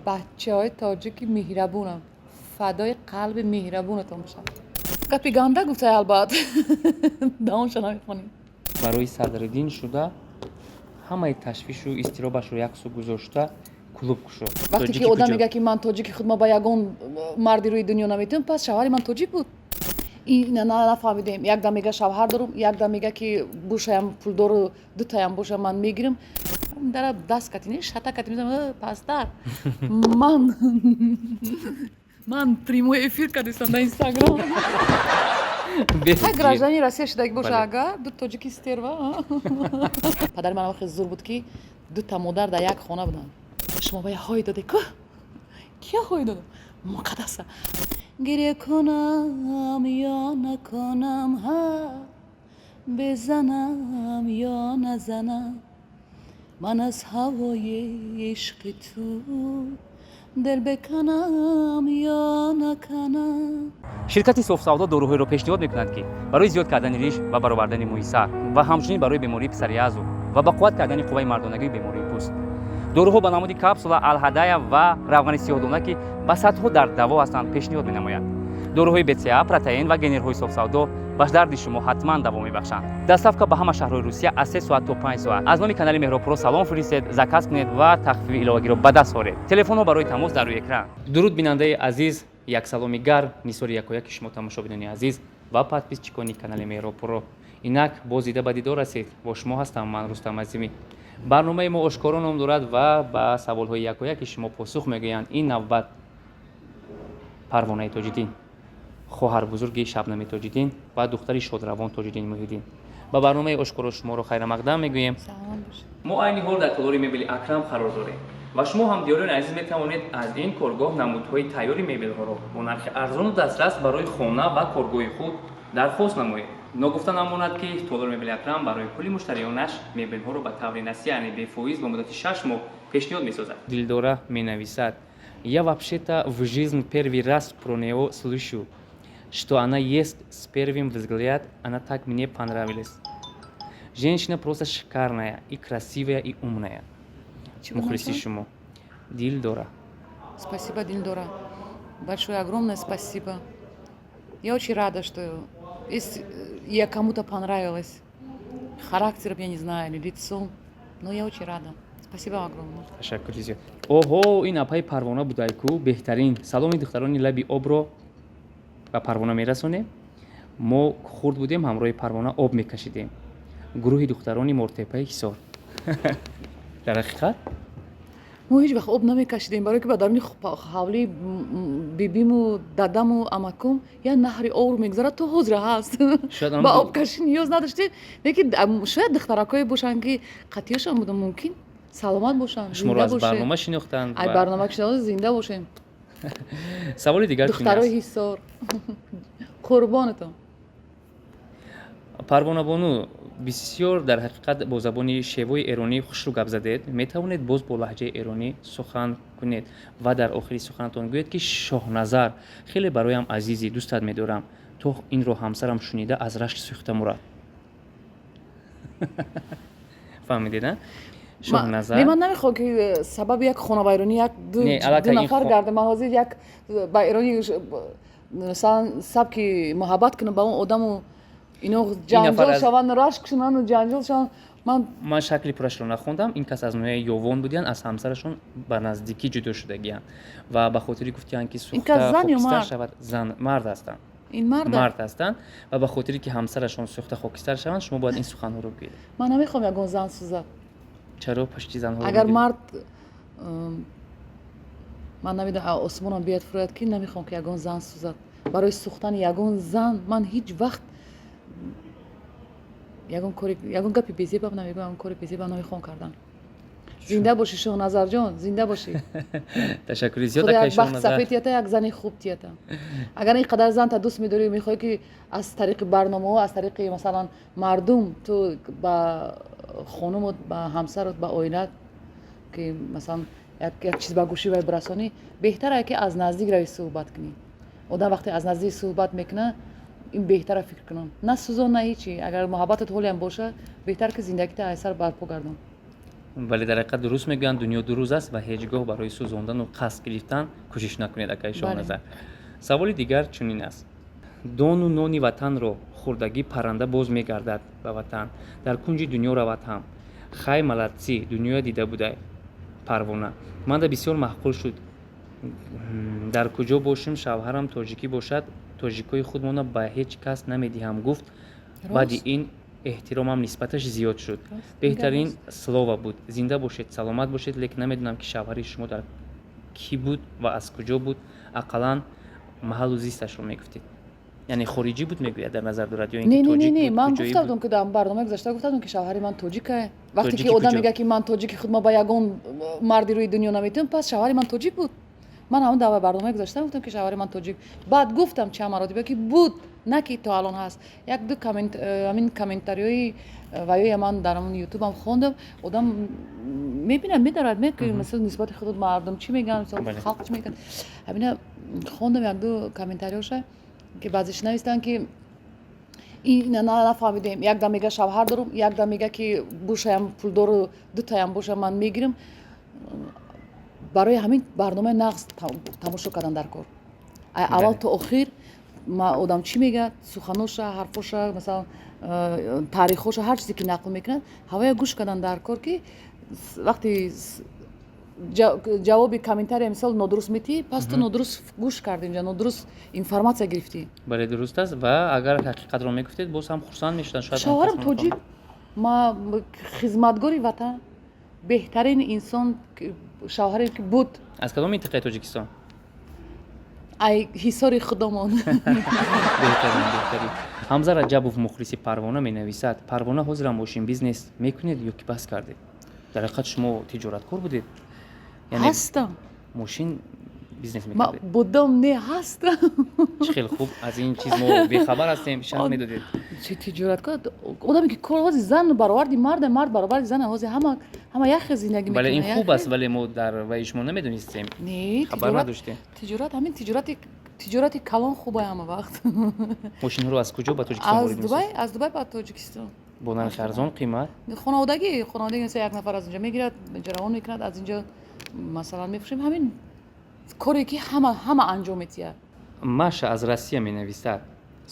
بچه‌های تاجیکی مهربونم. فدای قلب مهربونتون باشم. گپی گنده گفته البته. دامش نمیخونیم. برای صدرالدین شده همه تشویش و استرابش رو یک سو گذاشته کلوب شد. وقتی که آدم میگه که من تاجیکی خود ما با یگان مردی روی دنیا نمیتونم پس شوهر من تاجیک بود. این نه نفهمیدیم. یک دم میگه شوهر دارم، یک دم میگه که بوشم پول داره، دو تایم بوشم من میگیرم. در دست کتینه شتا کتینه پستر. من پریمو افیر کردم در اینستاگرام. گراجانی راستی شدگی باشه اگر دو تاجیکی استروا. پدر من وقت زور بود که دو تا مادر در یک خانه بودن. شما باید های داده که کیا های دادم مقدسه گریه کنم یا نکنم ها بزنم یا نزنم من از هوای عشق تو دل بکنم یا نکنم. شرکت صوف سودا داروهایی را پیشنهاد میکند که برای زیاد کردن ریش و برآوردن موی سر و همچنین برای بیماری پسریازو و با قوت کردن قوه مردانگی بیماری پوست داروها با نمود کپسولا الهدایا و روغن سیاه‌دانه که با صدها در دوا هستند پیشنهاد می‌نماید. داروهای BCA، پروتئین و گنرهای صوف سودا به درد شما حتما دوا می‌بخشند. دستافکا به همه شهرهای روسیه از 3 ساعت تا 5 ساعت. از نام کانال مهراب پرو سلام فرستید، زکات کنید و تخفیف الهاگی را به دست آورید. تلفن‌ها برای تماس در روی اکران. درود بیننده عزیز، یک سلامی گرم نیسور یکایک شما تماشابینان عزیز و پادپیس کنید کانال مهراب پرو. اینک باز دیده به دیدار رسید. با شما هستم من رستم عظیمی. برنامه ما آشکارا نام دارد و با سوال‌های یکایک شما پاسخ می‌گویند. این نوبت پروانه تاج‌الدین، خواهر بزرگ شبنم تاج‌الدین و دختری شادروان تاج‌الدین محی‌الدین. با برنامه آشکارا شما را خیر مقدم می‌گوییم. ما عین حال در کالری مبل اکرم قرار داریم و شما هم دیاران عزیز می‌توانید از این کارگاه نمودهای تیاری مبل‌ها را با نرخ ارزان و دسترس برای خانه و کارگاه خود درخواست نمایید. نگفته نماند که تالار مبل اکرم برای کلی مشتریانش مبل‌ها را به طور نسیه یعنی به فایز به مدت 6 ماه پیشنهاد می‌سازد. Дильдора می‌نویسد: Я вообще-то в жизни первый раз про него слышу, что она есть с первым взгляд, она так мне понравилась. Женщина просто шикарная и красивая и умная. Мухлиси шумо. Дильдора. Спасибо, Дильдора. Большое, огромное спасибо. Я очень рада, что если я кому-то понравилась характером, я не знаю, или лицом, но я очень рада. Спасибо огромное. تشکر زیاد. اوهو این اپای پروانه بودای کو بهترین سلامی دخترانی لبی آب رو به پروانه میرسونه. ما خورد بودیم همراه پروانه آب میکشیدیم. گروه دخترانی مرتپه حصار. در حقیقت ما هیچ وقت آب نمیکشیدیم برای که به درون حولی بیبیم و دادم و امکم یا نهری آب میگذره تو حضره هست. با آب کشی نیاز نداشتیم. لیکن شاید دخترکای باشن که قطعیشان بودن ممکن سلامت باشن. شما رو از برنامه شناختند. ای برنامه شناخت زنده باشیم. سوال دیگر چی است؟ دخترای حصار. قربانتون. پروانه بانو بسیار در حقیقت با زبان شیوای ایرانی خوش رو گپ زدید. میتوانید باز با لهجه ایرانی سخن کنید و در آخری سخنتون گویید که شاه نظر خیلی برایم عزیزی دوستت میدارم تو این رو همسرم شنیده از رشک سوخته مرا. فهمیدید نه؟ شاه نظر من نمیخوام که سبب یک خانواده ایرانی یک دو نفر گرده من حاضر یک با ایرانی مثلا سبک محبت کنم با اون آدمو اینو جنجال شوند رشک شوند و جنجال شوند. من شکلی پرش رو نخوندم. این کس از نوع یوون بودن از همسرشون به نزدیکی جدا شدگیان و به خاطری گفتن که سوخته خاکستر شود. زن مرد هستن. این مرد هستن و به خاطری که همسرشون سوخته خاکستر شوند شما باید این سخن رو بگید. من نمیخوام یگان زن سوزه. چرا پشتی زن ها اگر مرد من نمیدونم آسمونم بیاد فرود که نمیخوام که یگان زن سوزه. برای سوختن یگان زن من هیچ وقت یگان گپی بیزی باب نمیگم کاری بیزی باب نمیخوام کردن. زنده باشی شاه نظر جان، زنده باشی. تشکر زیاد. یک بخت سفید تیتا یک زنی خوب تیتا. اگر این قدر زن تا دوست می‌داری می‌خوای که از طریق برنامه و از طریق مثلا مردم تو با خانم با همسرت با عائلت که مثلا یک چیز با گوشی و برسانی بهتره که از نزدیک روی صحبت کنی. آدم وقتی از نزدیک صحبت میکنه این بهتره فکر کنم. نه سوزان نه هیچی. اگر محبتت حالی هم باشه بهتر که زندگیت ایسر برپا گردون. вале дар ҳақиқат дуруст мегӯянд дунё ду рӯз аст ва ҳеҷ гоҳ барои сӯзондану қасд гирифтан кӯшиш накунед акаи шоҳназар. саволи дигар чунин аст: дону нони ватанро хӯрдагӣ парранда боз мегардад ба ватан, дар кунҷи дунё равад ҳам. хай малатсӣ, дунёя дида будай. Парвона: манда бисёр маъқул шуд. дар куҷо бошем, шавҳарам тоҷикӣ бошад, тоҷикои худмона ба ҳеҷ кас намедиҳам гуфт. баъди ин эҳтиромам нисбаташ зиёд шуд. беҳтарин слова буд. зинда бошед, саломат бошед. лекин намедонам ки шавҳари шумо дар кӣ буд ва аз куҷо буд. ақаллан маҳаллу зисташро мегуфтед. яъне хориҷӣ буд мегӯяд, дар назар дорад ё ин ки тоҷик буд, ман куҷоӣ гуфтам буд? ки дар барномаи гузашта гуфтам ки шавҳари ман тоҷик е. вақте ки Тоҷики одам куҷо? мегӯяд ки ман тоҷики худмо ба ягон марди рӯи дунё наметавонам, пас шавҳари ман тоҷик буд. ман ҳамон дар барномаи гузашта гуфтам ки шавҳари ман тоҷик. баъд гуфтам чанд маротиба ки буд, на ки то алон ҳаст. як ду ҳамин комментариҳои ваёя ман дар ҳамон ютубам хондам. одам мебинад медарад ки мисал нисбати худ мардум чӣ мегӯянд, мисал халқ чӣ мегӯянд. ҳамина хондам як ду комментариҳоша ки баъзеш навистанд ки ин нафаҳмидем. як дам мега шавҳар дорам, як дам мега ки бошаям пулдору дутаям бошам ман мегирам. барои ҳамин барномаи нағз тамошо кардан дар кор. аввал то охир одам чӣ мегӯяд, суханоша, ҳарфоша, масалан таърихоша, ҳар чизе ки нақл мекунад, ҳавоя гӯш кардан дар кор ки вақти ҷавоби комментария мисал нодуруст метиҳӣ, пас ту нодуруст гӯш кардӣ, инҷа нодуруст информатсия гирифтӣ. бале дуруст аст ва агар ҳақиқатро мегуфтед боз ҳам хурсанд мешуданд. шавҳарам тоҷик, ма хизматгори ватан, беҳтарин инсон шавҳаре ки буд. аз кадом минтақаи тоҷикистон? ай ҳисори худомон. беҳтарин. ҳамза раҷабов мухлиси Парвона менависад: Парвона ҳозирам бошем бизнес мекунед ё ки бас кардед? дар ҳақиқат шумо тиҷораткор будед? ҳастам. мошин бизнес ма мекардед? будам не ҳастам. чӣ хел хуб, аз ин чиз мо бехабар ҳастем, шарҳ медодед. чӣ тиҷораткор одаме ки кор ҳози зан бароварди мард, мард бароварди зан, ҳози ҳама як хел зиндагӣ бале ин мекунад. хуб аст, вале мо дар ваи шумо намедонистем. Не, хабар надоштем. тиҷорат ҳамин тиҷорати калон хуб е ҳама вақт. мошинҳоро аз куҷо ба тоҷикистон ворид месозед? аз Дубай ба тоҷикистон. бо нархи арзон қимат? хонаводагӣ мисал як нафар аз инҷа мегирад, ҷаравон мекунад, аз инҷа масалан мефурӯшем. ҳамин коре ки ҳама анҷом метиҳад. маша аз россия менависад: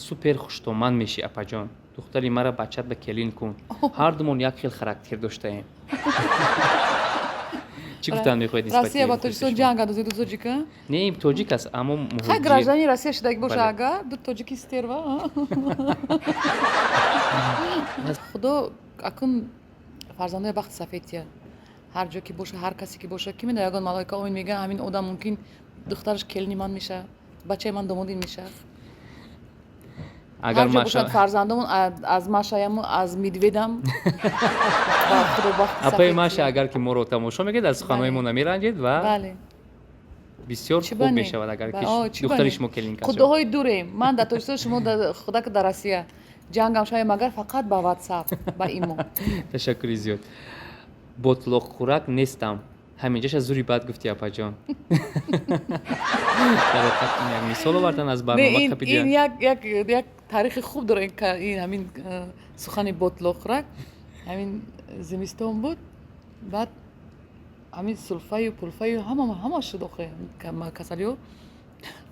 супер хуштоманд меши апаҷон, духтари мара бачат ба келин кун, ҳардумон як хел характер доштаем. чӣ гуфтан мехоҳед нисбати россия ба тоҷикистон ҷанг андозид ду тоҷика? не ин тоҷик аст, аммо хай граждани россия шудагӣ боша агар ду тоҷики стерва. худо акун фарзандои бахти сафедия. ҳар ҷо ки боша, ҳар касе ки боша, ки меда ягон малоика омин мегӯяд ҳамин одам мумкин духтараш келини ман мешавад, бачаи ман домодин мешавад. агар ҳар ҷо бошад фарзандамон аз машаям, аз медведам. апаи маша агар ки моро тамошо мекард аз суханҳои мо намеранҷед ва бисёр хуб мешавад агар ки духтари шумо келин кашад. худоҳои дурем. ман дар тоҷикистон, шумо худак дар россия. ҷангам шавем агар фақат ба ватсап, ба имо. ташаккури зиёд. ботлоқхӯрак нестам. ҳаминҷаша зури бад гуфти апаҷон. дар ҳақиқат ин як мисол овардан аз барнома капидиан. ин як таърихи хуб дорад ин ҳамин сухани ботлоқхӯрак. ҳамин зимистон буд, баъд ҳамин сулфаю пулфаю ҳама шуд охир касалиҳо.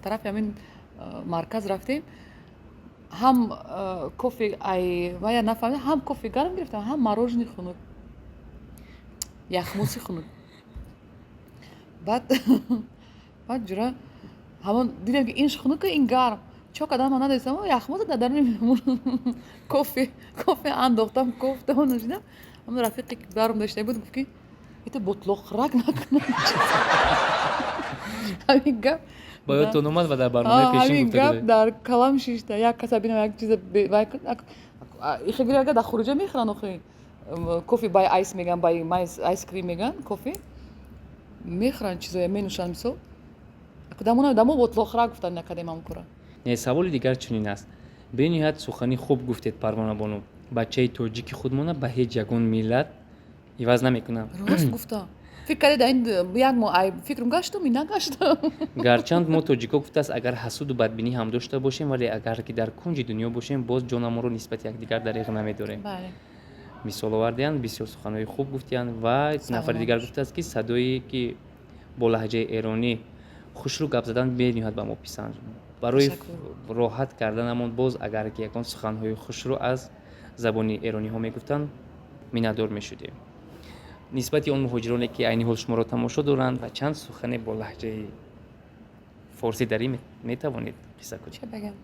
тарафи ҳамин марказ рафтем. ҳам кофе вая нафаҳмидам, ҳам кофе гарм гирифтам, ҳам мороженое хунук, яхмуси хунук. баъд ҷура ҳамон дидам ки ин хунук ин гарм. чо кардам ман надонистам, яхмуз дар даруни кофе андохтам, кофтам нӯшидам. ҳамон рафиқи ки баром дошта буд гуфт ки ито ботлоқхӯрак накунам. ҳамин гап ба ёдтон омад ва дар барномаи пешин ҳамин гуфта гап будед? дар калам шишта. як каса бинам як чиз ихегири агар дар хуруҷа мехӯранд охи кофе бай айс меган, бай айскрим меган, кофе мехӯранд, чизое менӯшанд. мисол дамо ботлоқхӯрак гуфтанд накадем кора. не, саволи дигар чунин аст: бениҳоят сухани хуб гуфтед Парвона бону. бачаи тоҷики худмона ба ҳеҷ ягон миллат иваз намекунам. рост гуфтам. фикр кардед ин як мо фикрам гаштам, ин нагаштам. гарчанд мо тоҷико гуфтааст агар ҳасуду бадбинӣ ҳам дошта бошем, вале агар ки дар кунҷи дунё бошем, боз ҷонамонро нисбати якдигар дариғ намедорем. мисол овардиянд, бисёр суханҳои хуб гуфтиянд ва нафари дигар гуфтааст ки садое ки бо лаҳҷаи эронӣ хушрӯ гап задан бениҳоят ба мо писанд. барои роҳат карданамон боз агар ки ягон суханҳои хушрӯ аз забони эрониҳо мегуфтанд миннатдор мешудем. нисбати он муҳоҷироне ки айни ҳол шуморо тамошо доранд ва чанд сухане бо лаҳҷаи форсӣ дарӣ метавонед қисса кунед? چه بگم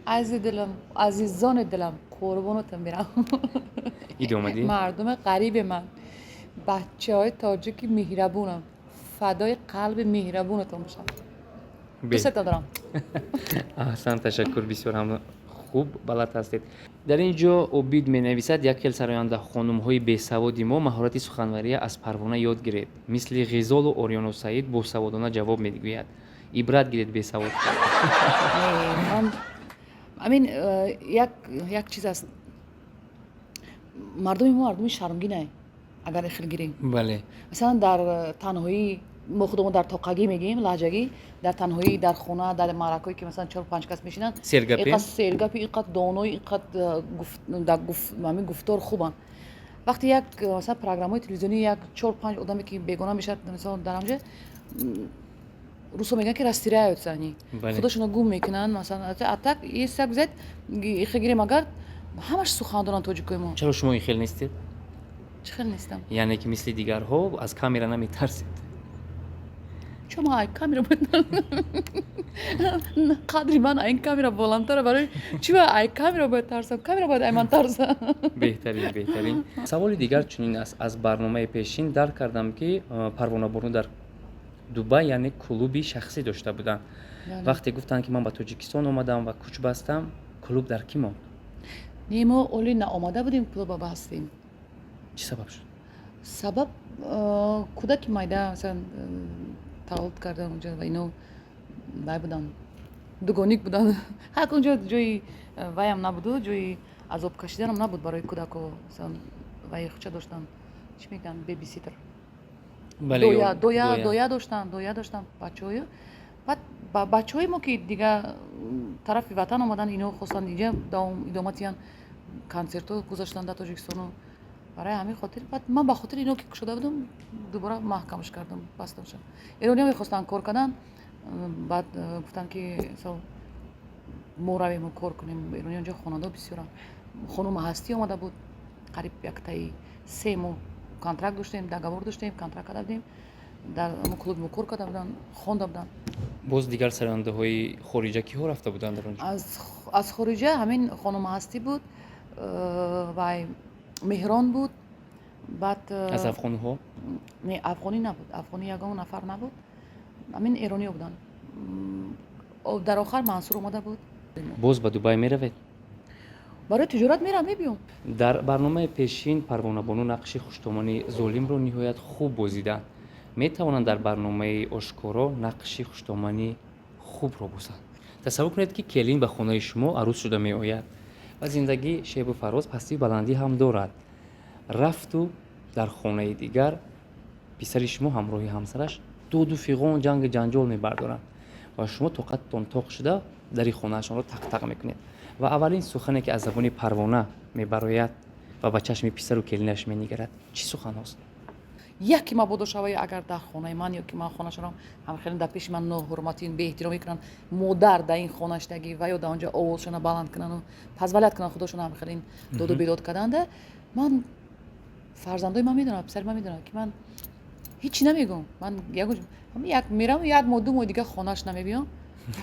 عزیز دلم عزیزان دلم قربونتون میرم идомадӣ? مردم غریب من بچه های تاجیکی مهربونم فدای قلب مهربونتون میشم دوستتون دارم аҳсан ташаккур, бисёр ҳам хуб балад ҳастед. дар ин ҷо обид менависад: як хел сароянда хонумҳои бесаводи мо маҳорати суханвария аз Парвона ёд гиред. Мисли Ғизолу Орёну Саид босаводона ҷавоб медиҳояд. ибрат гиред бесавод. من همین یک چیز است مردم ما مردم شرمگینه اگر خیلی گیریم бале, مثلا در تنهایی ما خودمون در توقعی میگیم لهجگی در تنهایی در خونه در معرکه‌ای که مثلا 4-5 کس میشینن سرگپی؟ اینقدر سرگپی اینقدر دانایی اینقدر گفتار خوبن وقتی یک مثلا پروگرام‌های تلویزیونی یک 4-5 آدمی که بیگانه میشه مثلا در همجه روسو میگن که رستیرایت یعنی بله. خودشونو گم میکنن مثلا اتاک یه سگ زد خیلی مگر همش سخن دارن توجیکای ما чаро шумо ин хел нестед? چه خیلی نیستم яъне ки мисли дигарҳо аз камера наметарсед? چون ما این کامیرا بود قدری من این کامیرا بالاتره برای چی با این کامیرا باید ترسم کامیرا باید ایمان ترسم беҳтарин. саволи дигар чунин аст: аз барномаи пешин дарк кардам ки парвонабону дар дубай яъне клуби шахсӣ дошта буданд. вақте гуфтанд ки ман ба тоҷикистон омадам ва кӯч бастам, клуб дар ки монд? نیمو اولی نآمده بودیم کلوب بستیم чӣ сабаб шуд? سبب کودکی مایده مثلا تولد کردن اونجا و اینو بای بودن دوگانیک بودن هر اونجا جوی وایم نبود جوی عذاب کشیدن هم نبود برای کودک و مثلا وای خوچه داشتن چی میگن بیبی سیتر دویا داشتن بچه‌های بعد بچه‌های ما که دیگه طرف وطن اومدن اینو خواستن اینجا ادامتیان کنسرتو گذاشتن در تاجیکستان برای همین خاطر بعد من به خاطر اینو که شده بودم دوباره محکمش کردم بستم شد ایرانی‌ها می‌خواستن کار کردن بعد گفتن که ما رویم کار کنیم ایرانی اونجا خانواده بسیارن خانم هستی اومده بود قریب یک تایی 3 ماه کنترکت داشتیم داگوار داشتیم کنترکت کرده بودیم در کلوب کار کرده بودن خوانده بودن боз дигар сарояндаҳои хориҷа киҳо рафта буданд дар он ҷо? از خارجه همین خانم هستی بود و مهران بود بعد аз афғонҳо? نه افغانی نبود افغانی یگان نفر نبود همین ایرانی بودن در آخر منصور اومده بود боз ба дубай меравед? برای تجارت میرم میبیام дар барномаи пешин парвонабону нақши хуштомани золимро ниҳоят хуб бозиданд. метавонанд дар барномаи ошкоро нақши хуштомани хубро бозанд. тасаввур кунед ки келин ба хонаи шумо арӯз шуда меояд ва зиндагӣ шебу фароз пастию баландӣ ҳам дорад. рафту дар хонаи дигар писари шумо ҳамроҳи ҳамсараш дуду фиғон ҷангу ҷанҷол мебардоранд ва шумо тоқаттон тоқ шуда дари хонаашонро тақ мекунед ва аввалин сухане ки аз забони Парвона мебарояд ва ба чашми писару келинаш менигарад чӣ суханҳост? یکی ما بودو شوی اگر در خانه من یا که من خانه شدم هم خیلی در پیش من ناحرمتی به احترامی کنن مادر در این خانه شدگی و یا در اونجا آوازشون بلند کنن و پزولیت کنن خودشون هم خیلی داد و بیداد کردنده من فرزندای من میدونم پسر من میدونم که من هیچی نمیگم من یک میرم یک ماه 2 ماه دیگه خانهش نمیبیام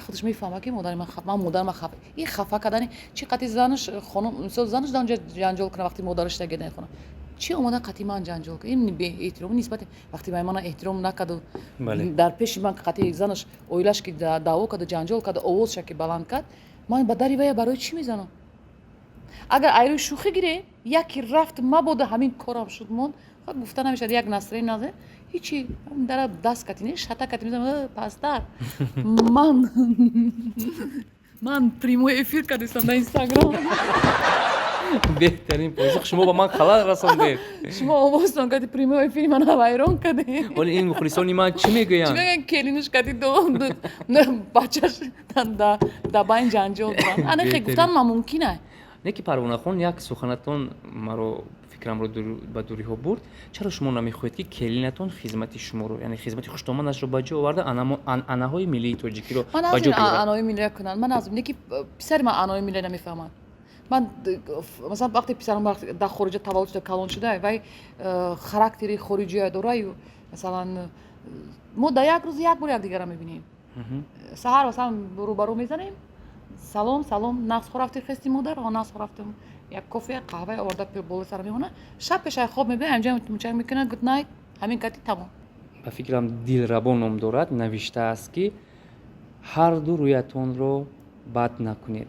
خودش میفهمه که مادر من مادر من خفه این خفه کردن چی قطعی زنش خانم مثلا زنش در اونجا جنجال کنه وقتی مادرش دیگه نخونه چی اومده قطعی من جنجال کنه این به احترام نسبت وقتی من احترام نکرد و در پیش من قطعی زنش اویلش که دعوا کرد جنجال کرد آوازش که بلند کرد من با دری ویا برای چی میزنم اگر ایرو شوخی گیره یکی رفت ما بود همین کارم شد مون گفتن نمیشه یک نصره نزه هیچی در دست کتینه شتا کتینه میزنم پستر من پریمو افیر کردم در اینستاگرام беҳтарин позиқ шумо ба ман халал расондед. شما آوازتان کردی پریمو افیر من وایران کردی ولی این مخلصانی من چی میگویند؟ چی میگن کلینش کردی دو بچهش در باین جنجال دارن انا خیلی گفتن ما ممکنه не ки Парвонахон як суханатон маро фикрамро ба дуриҳо бурд. Чаро шумо намехоҳед ки келинатон хизмати шуморо, яъне хизмати хуштомадашро ба ҷо оварда анъанаҳои миллии тоҷикиро من ба از ҷо این биёрад? عناوین میله کنن من از اینه که پسر من عناوین میله نمیفهمن من مثلا وقتی پسرم در خارج تولد شده کلان شده و خاراکتری خارجی داره مثلا ما در یک روز یک بار یکدیگر رو میبینیم سحر مثلا روبرو میزنیم سلام سلام نقص رفتیم خستی مادر ها نقص رفتیم یک کافی قهوه آورده پی بالا سر میمونه شب پیش خواب میبینه انجام مچنگ میکنه گود نایت همین کتی تمام ба фикрам дилрабо ном дорад навиштааст ки ҳар ду рӯятонро бад накунед.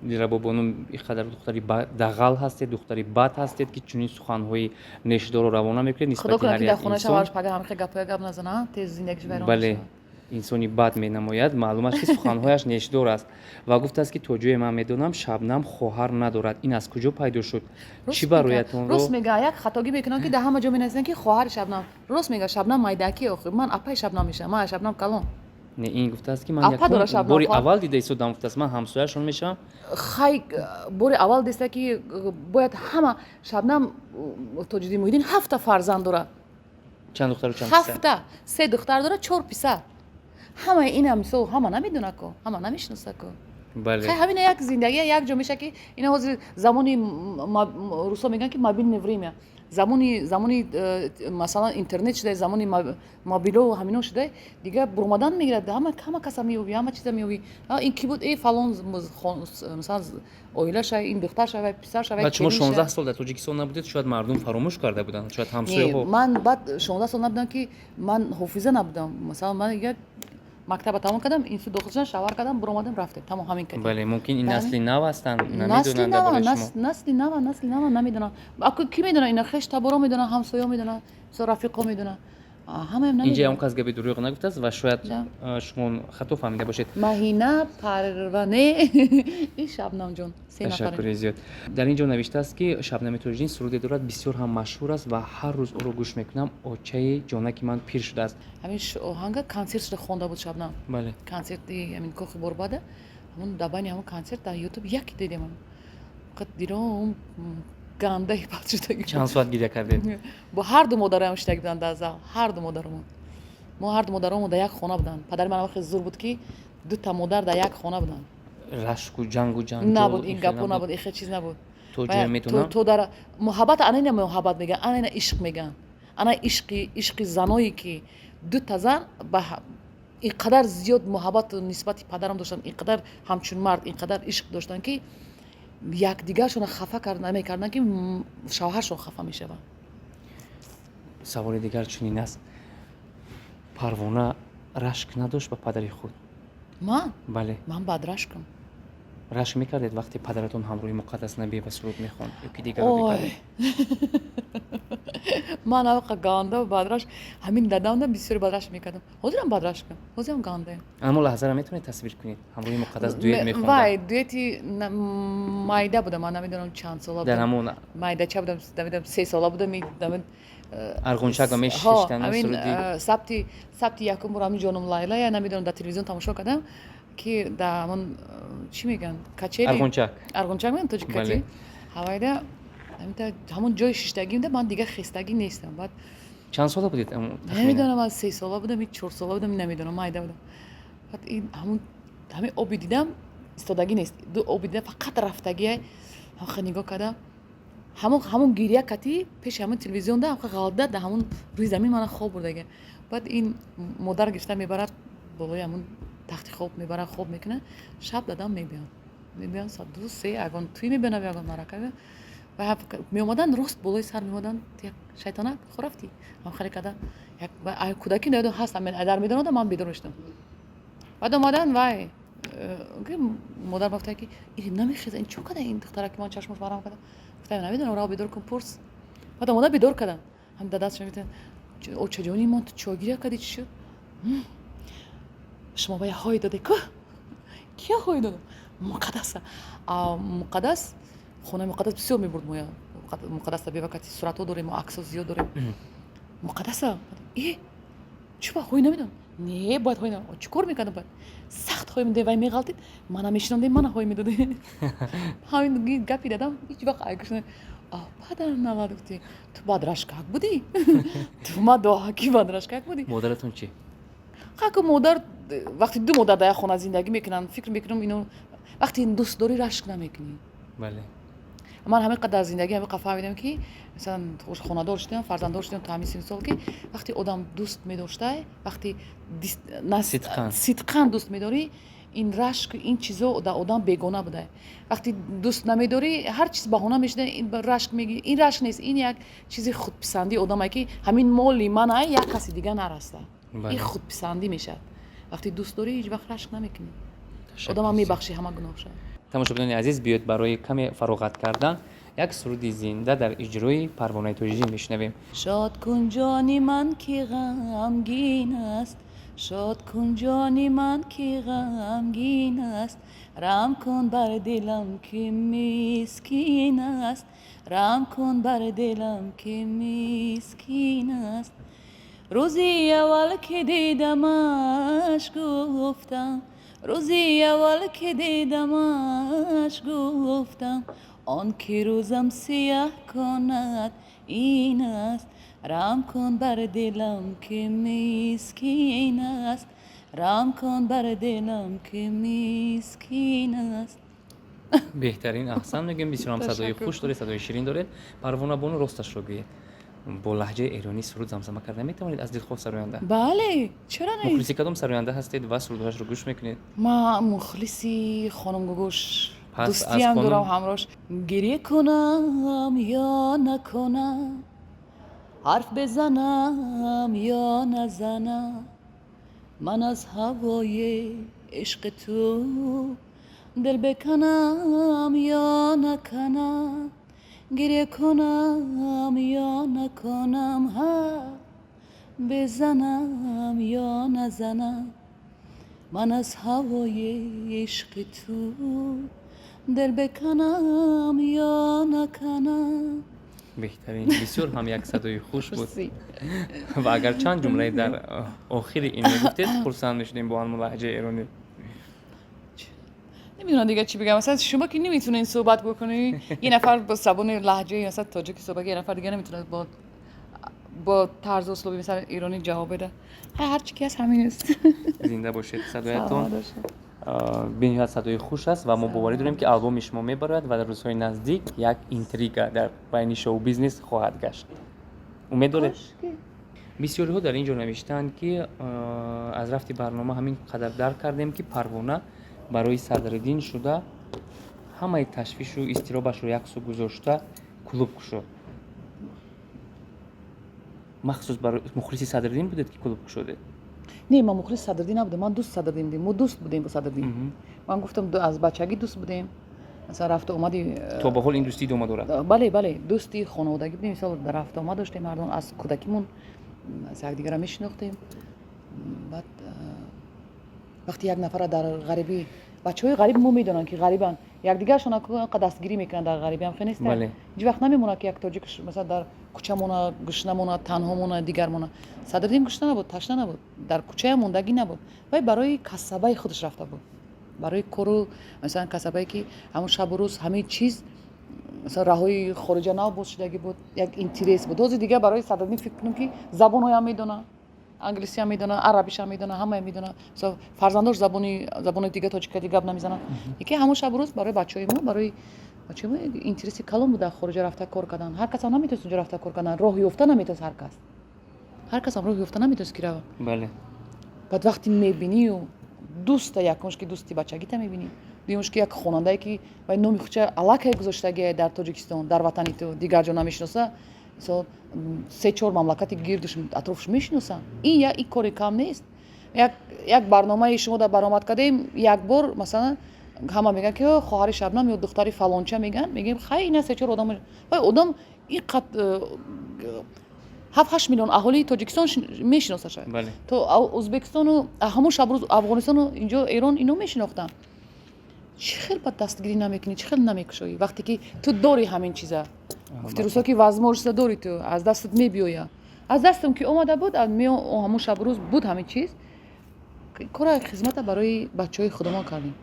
Дилрабо бону иқадар духтари дағал ҳастед, духтари бад ҳастед ки чунин суханҳои нешдорро равона мекунед خدا нисбати کنه ҳар که در як خونه инсон. شوهرش پگه همه گپ نزنه تیز زندگیش ویران бале بشه инсони бад менамояд, маълум аст ки суханҳояш нешдор аст ва гуфтааст ки то ҷое ман медонам Шабнам хоҳар надорад. Ин аз куҷо пайдо шуд? Чӣ ба рӯятонро راست میگه یک خطاگی میکنن که در همه جا مینویسن که خواهر شبنم راست میگه شبنم مایدکی آخه من اپای شبنم میشم من شبنم کلان не ин гуфтааст ки ман Апа дора якум Шабнам бори хоҳар. аввал дида истодам, гуфтааст ман ҳамсояшон мешавам. خی بوری اول دیسته که باید همه شبنم تاجدی مویدین 7 فرزند داره чанд духтару чанд писар? 7 3 دختر داره 4 پسر همه این هم سو همه نمیدونه که همه نمیشناسه که бале خیلی همین یک زندگی یک جا میشه که اینا حاضر زمانی روسا میگن که مابیل نوریمه زمانی مثلا اینترنت شده زمانی مابیلو و همینا شده دیگه برمدن میگیره همه کسا میوبی همه چیزا میوبی این کی بود ای فلان مثلا اویلا شای این دختر شای پسر شای بعد شما 16 سال در تاجیکستان نبودید شاید مردم فراموش کرده بودن شاید همسایه‌ها من بعد 16 سال نبودم که من حافظه نبودم مثلا من دیگه مکتب تمام کردم این سو دخترشون شاور کردم برآمدم رفتم تمام همین کردم بله ممکن این بله. نسلی نو هستن نسلی نمیدونن نو درباره شما نسلی نو نمیدونن اكو کی میدونه اینا خش تبارا میدونن همسایه میدونن سو رفیقا میدونن همه هم اینجا نمیدونن هم کس گپی دروغ نگفته است و شاید جا. شما خطا فهمیده باشید مهینه پروانه این شبنم جون سه نفره تشکر زیاد در اینجا نوشته است که شبنم توجین سروده دارد بسیار هم مشهور است و هر روز او رو گوش میکنم اوچه جانکی من پیر شده است همین آهنگ کنسرت شده خونده بود شبنم بله کنسرت همین کوخ برباده همون دبانی همون کنسرت در یوتیوب یکی دیدم فقط دیدم گنده پاتشتگی چند ساعت گریه کردید با هر دو مادرم شتگی بودن در زال هر دو مادرمون ما هر دو مادرمون در یک خانه بودن پدر من وقت زور بود که دو تا مادر در یک خانه بودن رشک و جنگ و جنگ نبود این گپو نبود این چیز نبود تو جای میتونم تو در محبت انا نه محبت میگن انا نه عشق میگن انا عشق زنایی که دو تا زن به اینقدر زیاد محبت نسبت پدرم داشتن اینقدر همچون مرد اینقدر عشق داشتن که یک دیگرشون خفه کردن نمیکردن که شوهرشون خفه میشه سوال دیگر چنین است پروانه رشک نداشت به پدری خود من بله بد رشکم رشک میکردید وقتی پدرتون همروی مقدس نبی و سرود میخوند یا که دیگر رو اوه من اوقا گانده و بدرش همین دادم بسیار بدرش میکردم حاضرم بدرش کنم حاضرم گانده اما لحظه را میتونید تصویر کنید همروی مقدس دویت میخوند وای دویتی مایده بودم من نمیدونم چند ساله بودم در همون مایده چه بودم نمیدونم 3 ساله بودم میدونم ارغنچک و میششتن همین سبتی یکم برام همین جانم لیلا یا نمیدونم در تلویزیون تماشا کردم که در همون چی میگن کچری ارغنچک میگن تو چی کچری هوایده همون جای شیشتگی میده من دیگه خستگی نیستم بعد چند ساله بودید نمیدونم از 3 ساله بودم 4 ساله بودم نمیدونم مایده بودم بعد این همین آبی دیدم استادگی نیست دو آبی دیدم فقط رفتگی هم نگاه کردم همون گیریه کتی پیش همون تلویزیون ده غلطه ده همون روی زمین من خواب بردگه بعد این مادر گشته میبرد بالای همون تخت خواب میبرد خواب میکنه شب دادم میبیان ساعت 2 3 اگان توی میبینم اگان مرکه و میومدن راست بالای سر میومدن یک شیطانک خرافتی هم خیلی کده یک کودکی ندیدم هست من ادر میدونم من بیدار میشدم بعد اومدن وای مادر گفته که این نمیخیزه این چه کده این دختره که من چشمش ورم کده گفتم نمیدونم را بیدار کن پرس بعد اومدن بیدار کردن هم داداش میگفتن او چجونی من تو چاگیری کردی چی شد شما باید های داده که کیا های دادم مقدس خونه مقدس بسیار میبرد مویا مقدس به وقتی صورت ها داریم و عکس زیاد داریم مقدس ای چی با خوی نمیدونم نه باید های چیکار میکنه باید سخت های میده و میغلطید منم میشنم منم های میداده همین گپی دادم هیچ وقت اگرشون پدر نوادوتی تو باید رشکک بودی تو ما دو حکی باید رشکک بودی مادرتون چی؟ که مادر وقتی دو مادر در خونه زندگی میکنن فکر میکنم اینو وقتی دوست داری رشک نمیکنی بله من همه قدر زندگی همه فهمیدم که مثلا خانه داشتم فرزند داشتم تا همین سال که وقتی آدم دوست می‌داشته وقتی صدقاً دوست می‌داری این رشک این چیزا در آدم بیگانه بوده وقتی دوست نمی‌داری هر چیز بهانه میشه این رشک میگی این رشک نیست این یک چیزی خودپسندی آدمه که همین مالی منه یک کسی دیگه نرسته این خودپسندی میشه وقتی دوست داری هیچ وقت رشک نمیکنی آدم هم میبخشی همه گناهش тамошобинони азиз биёед барои каме фароғат кардан як суруди зинда дар иҷрои Парвонаи тоҷиҷӣ мешунавем. شاد کن جانی من که غمگین است شاد کن جانی من که غمگین است رحم کن بر دلم که مسکین است رحم کن بر دلم که مسکین است روزی اول که دیدمش گفتم روزی اول که دیدمش گفتم آن که روزم سیاه کند این است رحم کن بر دلم که مسکین است رحم کن بر دلم که مسکین است беҳтарин аҳсан мегӯем бисёрам садои хуш доред садои ширин доред парвона бону росташро гӯед бо лаҳҷаи эронӣ суруд замзама карда метавонед аз дилхоҳ сароянда бале чара не мухлиси кадом сароянда ҳастед ва сурудҳояшро гӯш мекунед ма мухлиси хонум гугуш дӯстиам дорам ҳамрош гирье кунам ё накунам ҳарф безанам ё назанам ман аз ҳавои ишқи ту дил беканам ё наканам گریه کنم یا نکنم ها بزنم یا نزنم من از هوای عشق تو دل بکنم یا نکنم بهترین بسیار هم یک صدای خوش بود و اگر چند جمله در آخر این میگفتید خرسند میشدیم با همون لهجه ایرانی نمیدونم دیگه چی بگم مثلا شما که نمیتونین صحبت بکنی یه نفر با زبان لهجه مثلا تاجیکی صحبت یه نفر دیگه نمیتونه با طرز اسلوبی مثلا ایرانی جواب بده هر چی که هست همین است زنده باشید صدایتون بنیاد صدای خوش است و ما باوری داریم که آلبوم شما میبرد و در روزهای نزدیک یک اینتریگا در بین شو بیزنس خواهد گشت امید دارید بسیاری ها در اینجا نوشتند که از رفت برنامه همین قدر درک کردیم که پروانه برای صدرالدین شده همه تشویش و استرابش رو یک سو گذاشته کلوب شد مخصوص برای مخلصی صدرالدین بودید که کلوب شده نه من مخلص صدرالدین نبودم من دوست صدرالدین بودم ما دوست بودیم با صدرالدین من گفتم از بچگی دوست بودیم مثلا رفت اومدی تو به حال این دوستی دوما دارد بله بله دوستی خانوادگی بودیم مثلا در رفت اومد داشتیم مردم از کودکیمون از یک دیگه میشناختیم بعد وقتی یک نفر در غریبی بچهای غریب مو میدونن که غریبن یک دیگه شون دستگیری میکنن در غریبی هم خیلی نیست بله هیچ وقت نمیمونه که یک تاجیک مثلا در کوچه‌مون گشنمون تنهامون دیگرمون صدرالدین گشنه نبود تشنه نبود در کوچه موندگی نبود ولی برای کسبای خودش رفته بود برای کورو مثلا کسبایی که همون شب و روز همه چیز مثلا راههای خارج نبود شدگی بود یک اینترس بود دوز دیگه برای صدرالدین فکر کنم که زبانو هم میدونه انگلیسی هم میدونه عربیش هم میدونه همه میدونه مثلا فرزنداش زبان دیگه تاجیکی دیگه گپ نمیزنن یکی همون شب و روز برای بچهای ما برای بچه‌ها اینترسی کلام بود خارج رفته کار کردن هر کس هم نمیتونه اونجا رفته کار کردن راه یافته نمیتونه هر کس هم راه یافته نمیتونه که رو بله بعد وقتی میبینی و دوست یکمش که دوستی بچگی تا میبینی دیمش که یک خواننده که و نومی خوچه علاقه گذاشته در تاجیکستان در وطنی تو دیگر جا نمیشناسه مثلا 3-4 مملکتی گیردش اطرافش میشناسن این کاری کم نیست یک برنامه شما در برآمد کردیم یک بار مثلا همه میگن که خواهر شبنم یا دختری فلانچه میگیم خیلی نه 3-4 آدم این قد 7-8 میلیون اهالی تاجیکستان میشناسه شاید بله تو ازبکستان و همون شب روز افغانستان و اینجا ایران اینو میشناختن چه خیلی بد دستگیری نمیکنی چه خیلی نمیکشی وقتی که تو داری همین چیزا گفتی روسا که وزمارش داری تو از دستت میبیویا از دستم که اومده بود همون شب روز بود همین چیز کار خدمت برای بچهای خودمان کردیم.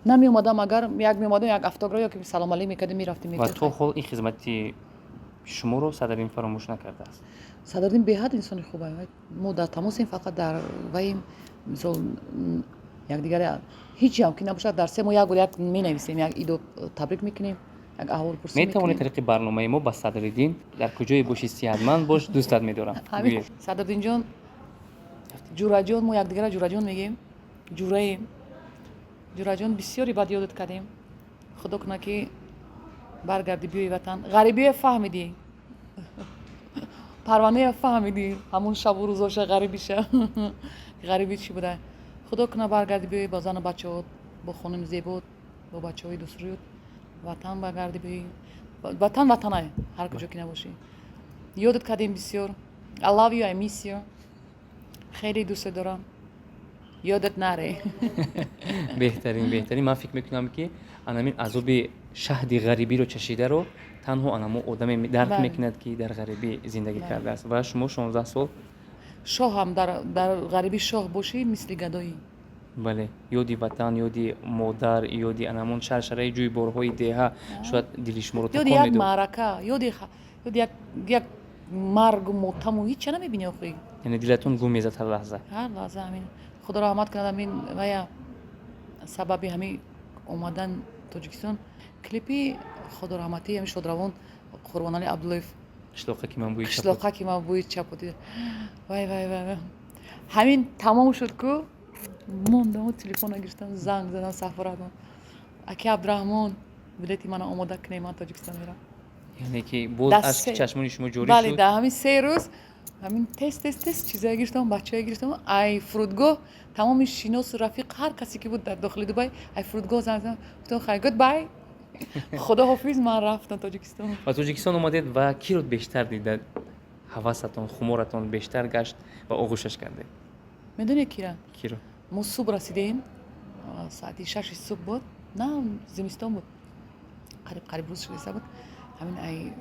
نمی اومدم اگر یک می اومدم یک افتاگرا یا که سلام علیک میکردیم میرفتیم و تو خود این خدمتی شما رو صدرین فراموش نکرده است. صدرالدین بهاد انسان خوبه. ما در تماسیم، فقط در ویم مثلا یک دیگر هیچی هم که نباشه در سه ما یک بار یک می نویسیم، یک ایدو تبریک میکنیم، یک احوال پرسی می میکنیم. توانی طریق برنامه ما با صدرالدین در کجای باشی صحتمند باش دوستت می‌دارم. همین صدرالدین جان، جورا جان، ما یک دیگر جورا جان میگیم. جورا جان بسیاری بد یادت کردیم. خدا کنه که برگردی بیای وطن. غریبی فهمیدی، پروانه فهمیدی، همون شب و روزاش غریبیشه. غریبی چی بوده؟ خدا کنه برگردی بیای با زن و بچه‌ات، با خانم زیبات، با بچه‌های دوست رویت وطن برگردی بیای. وطنه هر کجا که نباشی. یادت کردیم بسیار. I love you, I miss you. خیلی دوست دارم. یادت نره. بهترین من فکر میکنم که همین عذاب شهد غریبی رو چشیده رو تنها انمو آدم درک میکند که در غریبی زندگی کرده است و شما 16 سال شاه هم در غریبی شاه باشی مثل گدایی. بله، یادی وطن، یادی مادر، یادی انمون شرشره جوی بارهای دیها شاید دلی شما رو تکان میده. یادی یک معرکه، یادی یک مرگ و ماتم و هیچ چه نمیبینی آخه. یعنی دلتون گم میزد هر لحظه. هر لحظه همین. خدا رحمت کنه همین و سبب همین اومدن تاجیکستان کلیپی خدا رحمتی همین شادروان قربانعلی عبداللطیف اشلاقه که من بوی اشلاقه که من بوی چپاتی. وای همین تمام شد که موندم و تلفن گرفتم زنگ زدم سفارتم. اکی عبدالرحمن بلیتی من آماده کنی من تاجیکستان میرم. یعنی که بود از چشمان شما جوری شد. بله، در همین 3 روز همین تست چیزایی گرفتم، بچه‌ای گرفتم. ای فرودگاه تمام شیناس رفیق هر کسی که بود در داخل دبی ای فرودگاه زدم گفتم خیر گود بای خدا حافظ من رفتم تاجیکستان. و تاجیکستان اومدید و کی رو بیشتر دیدید؟ حواستون خمارتون بیشتر گشت و آغوشش کرده؟ میدونی کی رو؟ ما صبح رسیدیم ساعت 6 صبح بود، نه زمستان بود، قریب روز شده بود. همین ای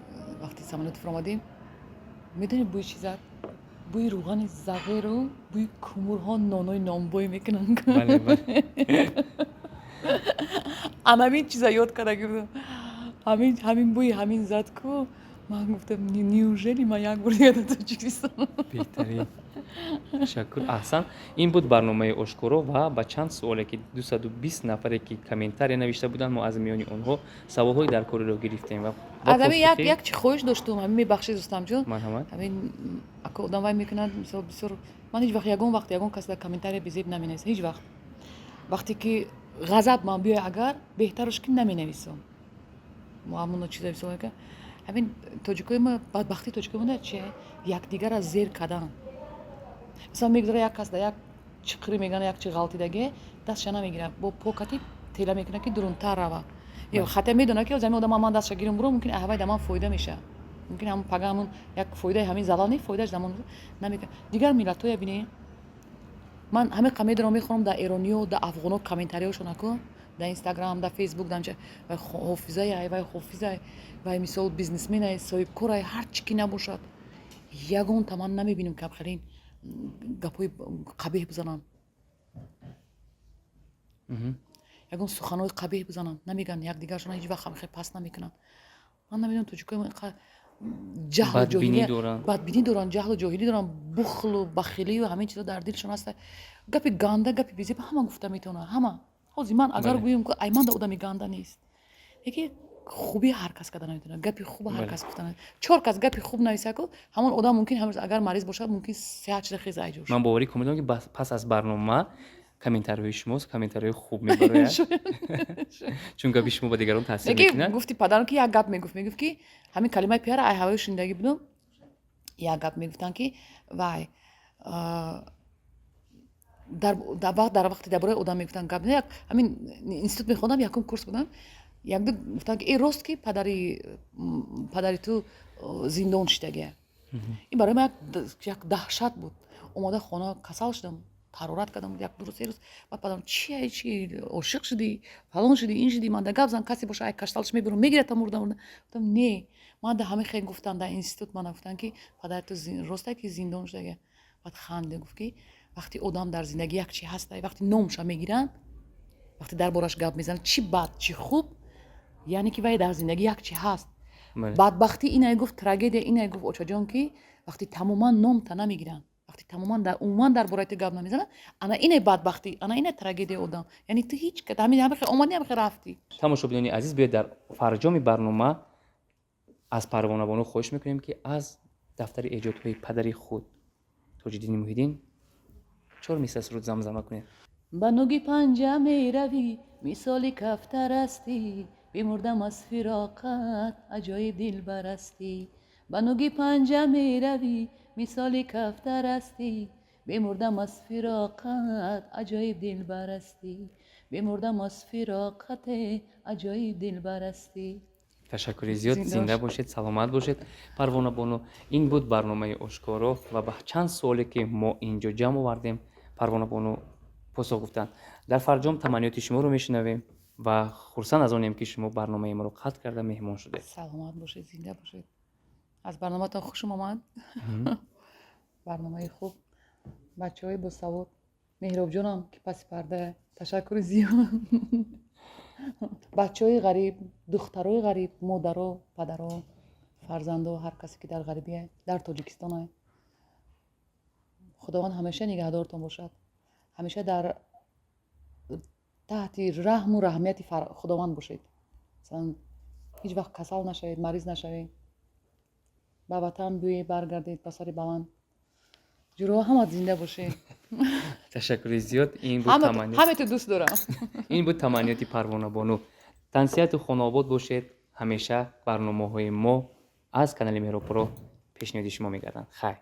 وقتی سمالات فرامدیم میدونی بوی چی زد؟ بوی روغن زغیر و بوی کومورها نانای نامبوی میکنن. بله همین چیزا یاد کرده گفتم همین بوی همین زد که من گفتم نیوژلی من یک بار دیگه تاجیکستان. بهترین. تشکر. احسن. این بود برنامه اشکورو و با چند سوالی که 220 نفری که کامنتاری نوشته بودن ما از میانی اونها سوال‌های در کاری رو گرفتیم و از همین یک چی خواهش داشتم همین میبخشید دوستم جون. مرحمت. همین اگه آدم وای میکنن مثلا بسیار من هیچ وقت یگون کسی در کامنتاری بزیب نمینویسه هیچ وقتی که غضب من بیای اگر بهترش که نمینویسم. ما همون چیزایی میگم که همین تاجیکای ما بدبختی تاجیکای ما چیه؟ یک دیگر از زیر کردن. مثلا میگذاره یک کس در یک چقری میگن یک چی غلطی دیگه دستش نمیگیره با پاکتی تیلا میکنه که درونتر روه یا خطا میدونه که زمین آدم من دستش گیرم برو ممکن احوال دمان فایده میشه، ممکن همون پگا همون یک فایده همین زلانی فایدهش زمان نمیکنه. دیگر ملت‌ها ببینید من همه کامنت رو میخونم در ایرانی و در افغانو کامنتاریاشون اکو در اینستاگرام در فیسبوک در چه و حافظه و حافظه و مثال بیزنسمن صاحب کار هر چی که نباشد یگون تمام نمیبینیم که بخرین گپای قبیح بزنن، یگون سخنای قبیح بزنن، نمیگن یک دیگرشون هیچ وقت خیلی پس نمیکنن. من نمیدونم تو چیکار جهل و جاهلی بدبینی دارن، جهل و جاهلی دارن، بخل و بخیلی و همین چیزا در دلشون هست. گپی گنده گپی بیزی به همه گفته میتونه همه. حاضی من اگر گویم که ای من در آدمی گنده نیست، یکی خوبی هر کس کردن نمیتونه، گپی خوب هر کس گفتن. 4 کس گپی خوب نویسه که همون آدم ممکن همش اگر مریض باشه ممکن صحت چیز خیز ایجوش. من باوری کمیدم که پس از برنامه کامنت‌های شماست کامنت‌های خوب میبره چون گپی شما با دیگران تاثیر میکنه. گفتی پدرم که یک گپ میگفت که همین کلمه پیار ای هوای شیندگی بودم یک گپ میگفتن که وای در وقت درباره آدم میگفتن گپ نه همین اینستیتوت میخوندم یکم کورس بودم یک دو گفتن که این راست که پدری تو زندان شدگه. این برای من یک دهشت بود. اومده خانه کسل شدم حرارت کردم یک دو سه روز بعد پدرم چی عاشق شدی فلان شدی این شدی من در گپ زن کسی باشه ای کشتالش میبرم میگیره تا مردم. گفتم نه من در همه خیلی گفتن در اینستیتوت من گفتن که پدر تو راسته که زندان شده بعد خنده گفت که وقتی آدم در زندگی یک چی هست وقتی نامش میگیرن وقتی دربارش گپ میزنن چی بد چی خوب یعنی که وای در زندگی یک چی هست بدبختی اینه گفت تراژدی اینه گفت اوچا جان که وقتی تماما نام تا نمیگیرن وقتی تماما در عموما در برایت گپ نمیزنن انا اینه بدبختی انا اینه تراژدی آدم یعنی تو هیچ که همین هم اومدی هم رفتی тамошобинони азиз биёед дар фарҷоми барнома аз Парвона Бону хоҳиш мекунем ки аз дафтари эҷодҳои падари худ Тоҷиддини Муҳиддин 4 мисра суруд замзама кунед. با نوگی پنجه می روی مثالی کفتر استی بمردم از فراقت عجایب دل برستی با نوگی پنجه می روی مثالی کفتر استی بمردم از فراقت عجایب دل برستی بمردم از فراقت عجایب دل برستی. ташаккури зиёд. Зинда бошед, саломат бошед Парвона Бону. Ин буд барномаи ошкоро ва ба чанд суоле ки мо инҷо ҷамъ овардем Парвона Бону посух гуфтанд. Дар фарҷом таманниёти шуморо мешунавем ва хурсанд аз онем ки шумо барномаи моро қатъ карда меҳмон шудед. سلامت باشید زنده باشید از برنامه‌تان خوشم آمد برنامه خوب بچه های با سواد مهراب جانم که پس پرده تشکر زیاد بچه های غریب دخترای غریب مادرها پدرها فرزندها هر کسی که در غریبیه در تاجیکستان خداوند همیشه نگهدارتان باشد همیشه در تحت رحم و رحمت خداوند باشید مثلا هیچ وقت کسل نشوید مریض نشوید به وطن بیایید برگردید به سر بلند جلو همه زنده باشید ташаккури зиёд. Ин буд таманниёт. همه تو دوست دارم ин буд таманниёти Парвона Бону. Тансиҳату хонобод бошед. ҳамеша барномаҳои мо аз канали Меҳробпуро пешниҳоди шумо мегарданд. Хайр.